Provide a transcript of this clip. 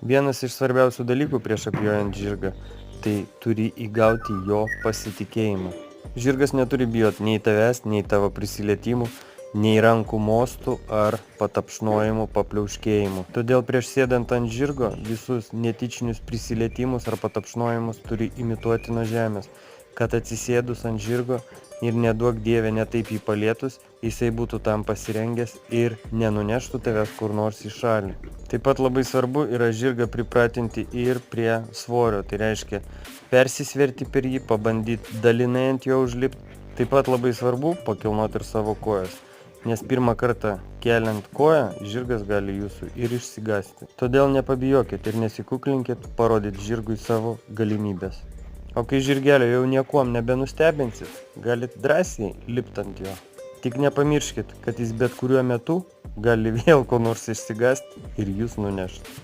Vienas iš svarbiausių dalykų prieš apjojant žirgą – tai turi įgauti jo pasitikėjimą. Žirgas neturi bijoti nei tavęs, nei tavo prisilietimų, nei rankų mostų ar patapšnojimų, papliauškėjimų. Todėl prieš sėdant ant žirgo visus netyčinius prisilietimus ar patapšnojimus turi imituoti nuo žemės, kad atsisėdus ant žirgo ir neduok dievė netaip jį palietus, jisai būtų tam pasirengęs ir nenuneštų tavęs kur nors į šalį. Taip pat labai svarbu yra žirgą pripratinti ir prie svorio, tai reiškia persisverti per jį, pabandyti dalinai ant jo užlipti. Taip pat labai svarbu pakilnoti ir savo kojas, nes pirmą kartą keliant koją žirgas gali jūsų ir išsigąsti. Todėl nepabijokit ir nesikuklinkit parodyti žirgui savo galimybės. O kai žirgelio jau niekuom nebenustebinsit, galit drąsiai lipti ant jo. Tik nepamirškit, kad jis bet kuriuo metu gali vėl ko nors išsigąsti ir jūs nunešti.